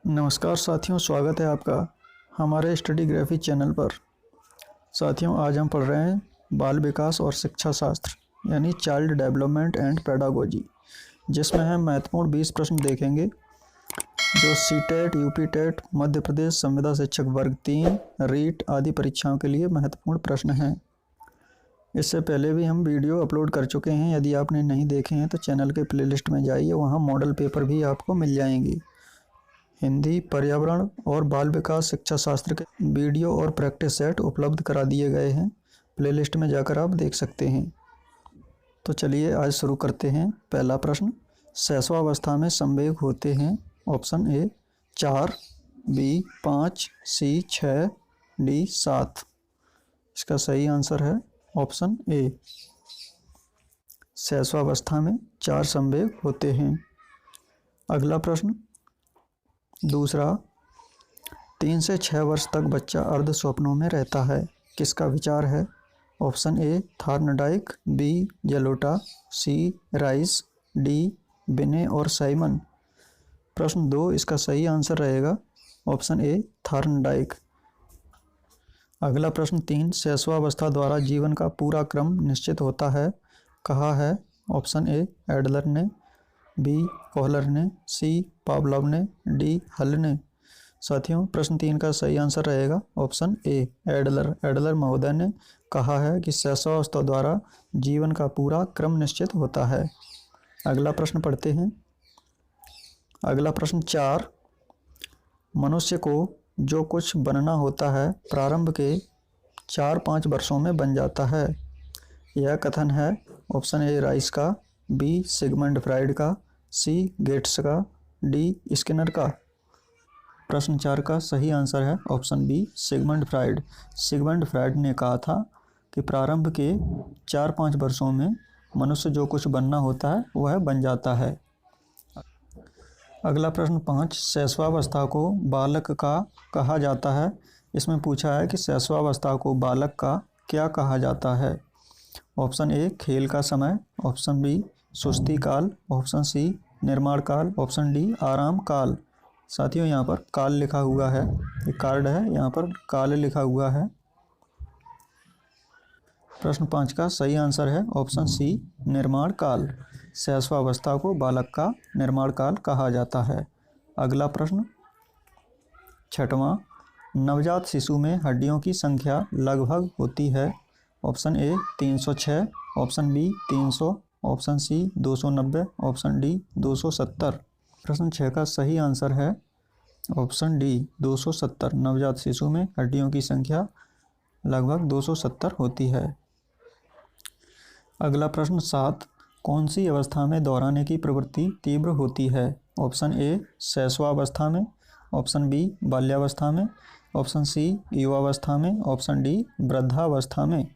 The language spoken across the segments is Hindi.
नमस्कार साथियों, स्वागत है आपका हमारे स्टडी ग्राफी चैनल पर। साथियों, आज हम पढ़ रहे हैं बाल विकास और शिक्षा शास्त्र यानी चाइल्ड डेवलपमेंट एंड पेडागोजी, जिसमें हम महत्वपूर्ण 20 प्रश्न देखेंगे जो सीटेट, यूपीटेट, मध्य प्रदेश संविदा शिक्षक वर्ग 3, रीट आदि परीक्षाओं के लिए महत्वपूर्ण प्रश्न हैं। इससे पहले भी हम वीडियो अपलोड कर चुके हैं। यदि आपने नहीं देखे हैं तो चैनल के प्लेलिस्ट में जाइए, वहाँ मॉडल पेपर भी आपको मिल जाएंगे। हिंदी, पर्यावरण और बाल विकास शिक्षा शास्त्र के वीडियो और प्रैक्टिस सेट उपलब्ध करा दिए गए हैं। प्लेलिस्ट में जाकर आप देख सकते हैं। तो चलिए आज शुरू करते हैं। पहला प्रश्न, शैशवावस्था में संवेग होते हैं। Option A 4, B 5, C 6, D 7। इसका सही आंसर है ऑप्शन ए। शैशवावस्था में 4 संवेग होते हैं। अगला प्रश्न दूसरा, 3 से 6 वर्ष तक बच्चा अर्ध स्वप्नों में रहता है। किसका विचार है? ऑप्शन ए थॉर्नडाइक, बी जेलोटा, सी राइस, डी बिने और साइमन। प्रश्न 2, इसका सही आंसर रहेगा ऑप्शन ए थॉर्नडाइक। अगला प्रश्न 3, शैशवावस्था द्वारा जीवन का पूरा क्रम निश्चित होता है। कहा है? ऑप्शन ए एडलर ने, बी कोहलर ने, सी पावलोव ने, डी हल ने। साथियों, प्रश्न 3 का सही आंसर रहेगा ऑप्शन ए एडलर। एडलर महोदय ने कहा है कि शैशवावस्था द्वारा जीवन का पूरा क्रम निश्चित होता है। अगला प्रश्न पढ़ते हैं। अगला प्रश्न 4, मनुष्य को जो कुछ बनना होता है प्रारंभ के 4-5 वर्षों में बन जाता है। यह कथन है ऑप्शन ए राइस का, बी सिगमंड फ्राइड का, सी गेट्स का, डी स्किनर का। प्रश्न 4 का सही आंसर है option B Sigmund Freud. Sigmund Freud ने कहा था कि प्रारंभ के 4-5 वर्षों में मनुष्य जो कुछ बनना होता है वह बन जाता है। अगला प्रश्न 5, शैशवावस्था को बालक का कहा जाता है। इसमें पूछा है कि शैशवावस्था को बालक का क्या कहा जाता है। ऑप्शन ए खेल का समय, ऑप्शन बी सुस्ती काल, ऑप्शन सी निर्माण काल, ऑप्शन डी आराम काल। साथियों, यहाँ पर काल लिखा हुआ है, एक कार्ड है, यहाँ पर काल लिखा हुआ है। प्रश्न 5 का सही आंसर है ऑप्शन सी निर्माण काल। शैशवावस्था को बालक का निर्माण काल कहा जाता है। अगला प्रश्न 6वां, नवजात शिशु में हड्डियों की संख्या लगभग होती है। Option A 306, option B 300, option C 290, option D 270। प्रश्न 6 का सही आंसर है ऑप्शन डी 270। नवजात शिशु में हड्डियों की संख्या लगभग 270 होती है। अगला प्रश्न 7, कौन सी अवस्था में दोहराने की प्रवृत्ति तीव्र होती है। ऑप्शन ए शैशवावस्था में, ऑप्शन बी बाल्यावस्था में, ऑप्शन सी युवावस्था में, ऑप्शन डी वृद्धावस्था में।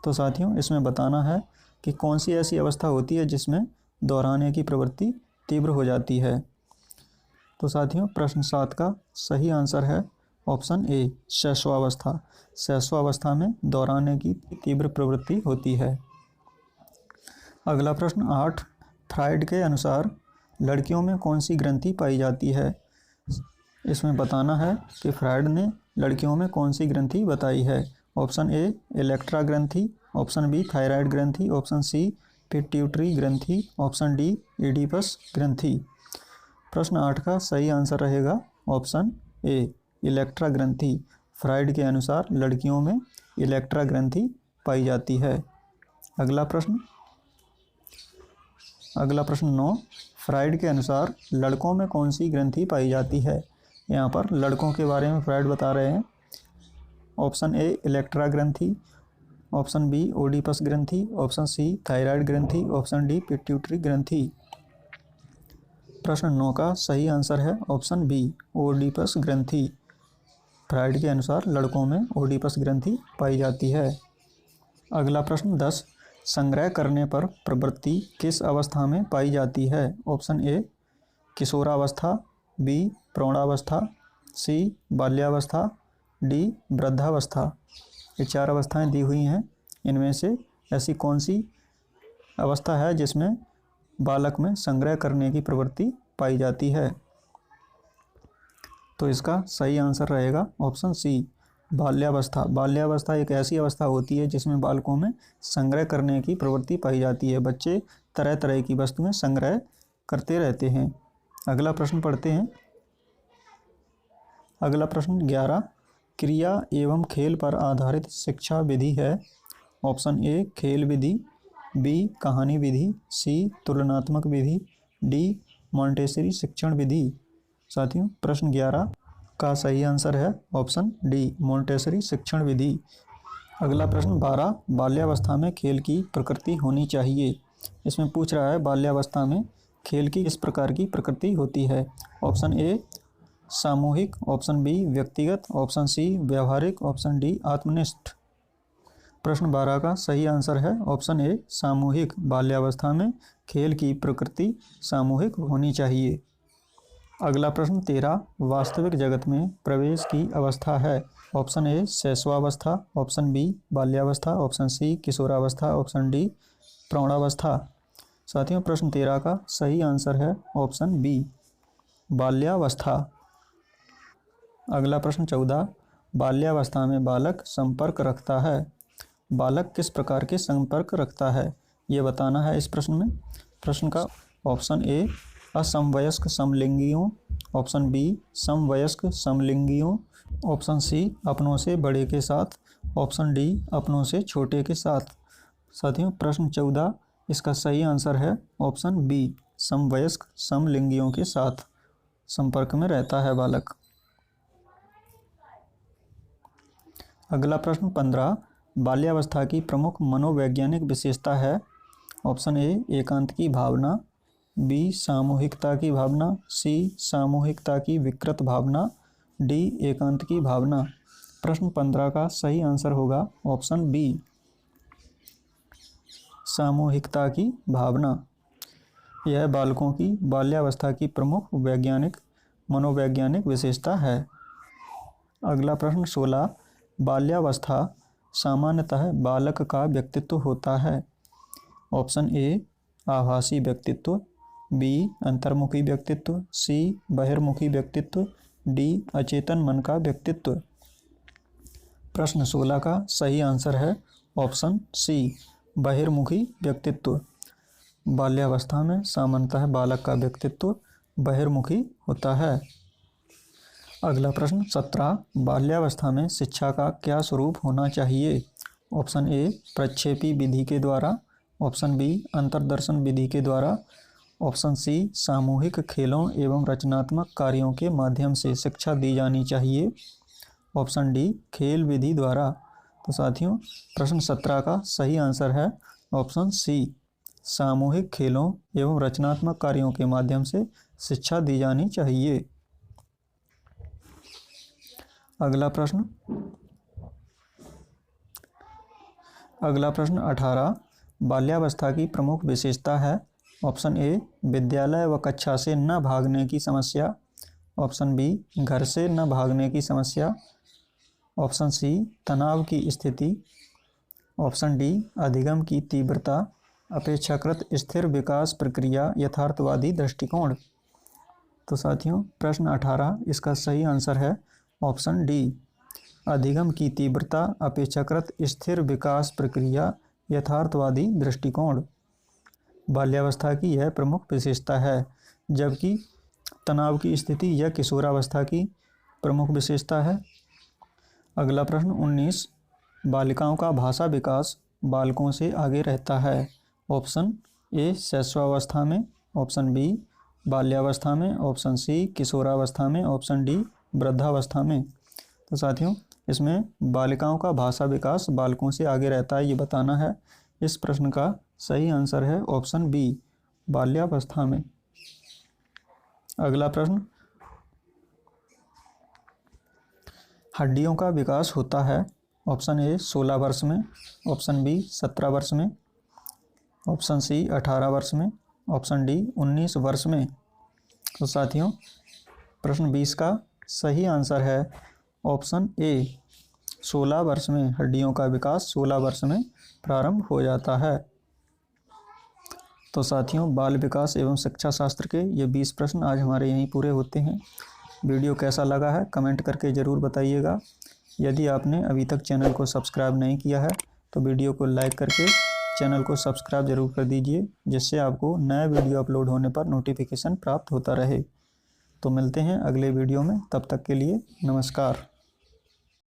तो साथियों, इसमें बताना है कि कौन सी ऐसी अवस्था होती है जिसमें दोहराने की प्रवृत्ति तीव्र हो जाती है। तो साथियों, प्रश्न 7 का सही आंसर है ऑप्शन ए शैशवावस्था। शैशवावस्था में दोहराने की तीव्र प्रवृत्ति होती है। अगला प्रश्न 8, फ्राइड के अनुसार लड़कियों में कौन सी ग्रंथि पाई जाती है। इसमें बताना है कि फ्राइड ने लड़कियों में कौन सी ग्रंथि बताई है। ऑप्शन ए इलेक्ट्रा ग्रंथि, ऑप्शन बी थायराइड ग्रंथि, ऑप्शन सी पिट्यूटरी ग्रंथि, ऑप्शन डी एडिपस ग्रंथि। प्रश्न 8 का सही आंसर रहेगा ऑप्शन ए इलेक्ट्रा ग्रंथि। फ्राइड के अनुसार लड़कियों में इलेक्ट्रा ग्रंथि पाई जाती है। अगला प्रश्न 9, फ्राइड के अनुसार लड़कों में कौन सी ग्रंथि पाई जाती है। यहाँ पर लड़कों के बारे में फ्राइड बता रहे हैं। ऑप्शन ए इलेक्ट्रा ग्रंथि, ऑप्शन बी ओडिपस ग्रंथि, ऑप्शन सी थायराइड ग्रंथि, ऑप्शन डी पिट्यूटरी ग्रंथि। प्रश्न 9 का सही आंसर है ऑप्शन बी ओडिपस ग्रंथि। फ्राइड के अनुसार लड़कों में ओडिपस ग्रंथि पाई जाती है। अगला प्रश्न 10, संग्रह करने पर प्रवृत्ति किस अवस्था में पाई जाती है। ऑप्शन ए किशोरावस्था, बी प्रौढ़ावस्था, सी बाल्यावस्था, डी वृद्धावस्था। ये 4 अवस्थाएं दी हुई हैं। इनमें से ऐसी कौन सी अवस्था है जिसमें बालक में संग्रह करने की प्रवृत्ति पाई जाती है। तो इसका सही आंसर रहेगा ऑप्शन सी, बाल्यावस्था। बाल्यावस्था एक ऐसी अवस्था होती है जिसमें बालकों में संग्रह करने की प्रवृत्ति पाई जाती है। बच्चे तरह तरह की वस्तुएं संग्रह करते रहते हैं। अगला प्रश्न पढ़ते हैं। अगला प्रश्न 11, क्रिया एवं खेल पर आधारित शिक्षा विधि है। ऑप्शन ए खेल विधि, बी कहानी विधि, सी तुलनात्मक विधि, डी मॉन्टेसरी शिक्षण विधि। साथियों, प्रश्न 11 का सही आंसर है ऑप्शन डी, मॉन्टेसरी शिक्षण विधि। अगला प्रश्न 12, बाल्यावस्था में खेल की प्रकृति होनी चाहिए। इसमें पूछ रहा है बाल्यावस्था में खेल की किस प्रकार की प्रकृति होती है। ऑप्शन ए सामूहिक, ऑप्शन बी व्यक्तिगत, ऑप्शन सी व्यवहारिक, ऑप्शन डी आत्मनिष्ठ। प्रश्न 12 का सही आंसर है ऑप्शन ए सामूहिक। बाल्यावस्था में खेल की प्रकृति सामूहिक होनी चाहिए। अगला प्रश्न 13, वास्तविक जगत में प्रवेश की अवस्था है। ऑप्शन ए शैशवावस्था, ऑप्शन बी बाल्यावस्था, ऑप्शन सी किशोरावस्था, ऑप्शन डी प्रौढ़ावस्था। साथियों, प्रश्न 13 का सही आंसर है ऑप्शन बी, बाल्यावस्था। अगला प्रश्न 14, बाल्यावस्था में बालक संपर्क रखता है। बालक किस प्रकार के संपर्क रखता है, ये बताना है इस प्रश्न में। प्रश्न का ऑप्शन ए असमवयस्क समलिंगियों, ऑप्शन बी समवयस्क समलिंगियों, ऑप्शन सी अपनों से बड़े के साथ, ऑप्शन डी अपनों से छोटे के साथ। साथियों, प्रश्न 14 इसका सही आंसर है ऑप्शन बी, समवयस्क समलिंगियों के साथ संपर्क में रहता है बालक। अगला प्रश्न 15, बाल्यावस्था की प्रमुख मनोवैज्ञानिक विशेषता है। ऑप्शन ए एकांत की भावना, बी सामूहिकता की भावना, सी सामूहिकता की विकृत भावना, डी एकांत की भावना। प्रश्न 15 का सही आंसर होगा ऑप्शन बी, सामूहिकता की भावना। यह बालकों की बाल्यावस्था की प्रमुख मनोवैज्ञानिक विशेषता है। अगला प्रश्न 16, बाल्यावस्था सामान्यतः बालक का व्यक्तित्व होता है। ऑप्शन ए आभासी व्यक्तित्व, बी अंतर्मुखी व्यक्तित्व, सी बहिर्मुखी व्यक्तित्व, डी अचेतन मन का व्यक्तित्व। प्रश्न 16 का सही आंसर है ऑप्शन सी, बहिर्मुखी व्यक्तित्व। बाल्यावस्था में सामान्यतः बालक का व्यक्तित्व बहिर्मुखी होता है। अगला प्रश्न 17, बाल्यावस्था में शिक्षा का क्या स्वरूप होना चाहिए। ऑप्शन ए प्रक्षेपी विधि के द्वारा, ऑप्शन बी अंतर्दर्शन विधि के द्वारा, ऑप्शन सी सामूहिक खेलों एवं रचनात्मक कार्यों के माध्यम से शिक्षा दी जानी चाहिए, ऑप्शन डी खेल विधि द्वारा। तो साथियों, प्रश्न 17 का सही आंसर है ऑप्शन सी, सामूहिक खेलों एवं रचनात्मक कार्यों के माध्यम से शिक्षा दी जानी चाहिए। अगला प्रश्न 18, बाल्यावस्था की प्रमुख विशेषता है। ऑप्शन ए विद्यालय व कक्षा से न भागने की समस्या, ऑप्शन बी घर से न भागने की समस्या, ऑप्शन सी तनाव की स्थिति, ऑप्शन डी अधिगम की तीव्रता, अपेक्षाकृत स्थिर विकास प्रक्रिया, यथार्थवादी दृष्टिकोण। तो साथियों, प्रश्न 18 इसका सही आंसर है ऑप्शन डी, अधिगम की तीव्रता, अपेक्षाकृत स्थिर विकास प्रक्रिया, यथार्थवादी दृष्टिकोण बाल्यावस्था की यह प्रमुख विशेषता है, जबकि तनाव की स्थिति यह किशोरावस्था की प्रमुख विशेषता है। अगला प्रश्न 19, बालिकाओं का भाषा विकास बालकों से आगे रहता है। ऑप्शन ए शैशवावस्था में, ऑप्शन बी बाल्यावस्था में, ऑप्शन सी किशोरावस्था में, ऑप्शन डी वृद्धावस्था में। तो साथियों, इसमें बालिकाओं का भाषा विकास बालकों से आगे रहता है, ये बताना है। इस प्रश्न का सही आंसर है ऑप्शन बी, बाल्यावस्था में। अगला प्रश्न, हड्डियों का विकास होता है। ऑप्शन ए 16 वर्ष में, ऑप्शन बी 17 वर्ष में, ऑप्शन सी 18 वर्ष में, ऑप्शन डी 19 वर्ष में। तो साथियों, प्रश्न 20 का सही आंसर है ऑप्शन ए, 16 वर्ष में। हड्डियों का विकास 16 वर्ष में प्रारंभ हो जाता है। तो साथियों, बाल विकास एवं शिक्षा शास्त्र के ये 20 प्रश्न आज हमारे यहीं पूरे होते हैं। वीडियो कैसा लगा है कमेंट करके ज़रूर बताइएगा। यदि आपने अभी तक चैनल को सब्सक्राइब नहीं किया है तो वीडियो को लाइक करके चैनल को सब्सक्राइब ज़रूर कर दीजिए, जिससे आपको नया वीडियो अपलोड होने पर नोटिफिकेशन प्राप्त होता रहे। तो मिलते हैं अगले वीडियो में, तब तक के लिए नमस्कार।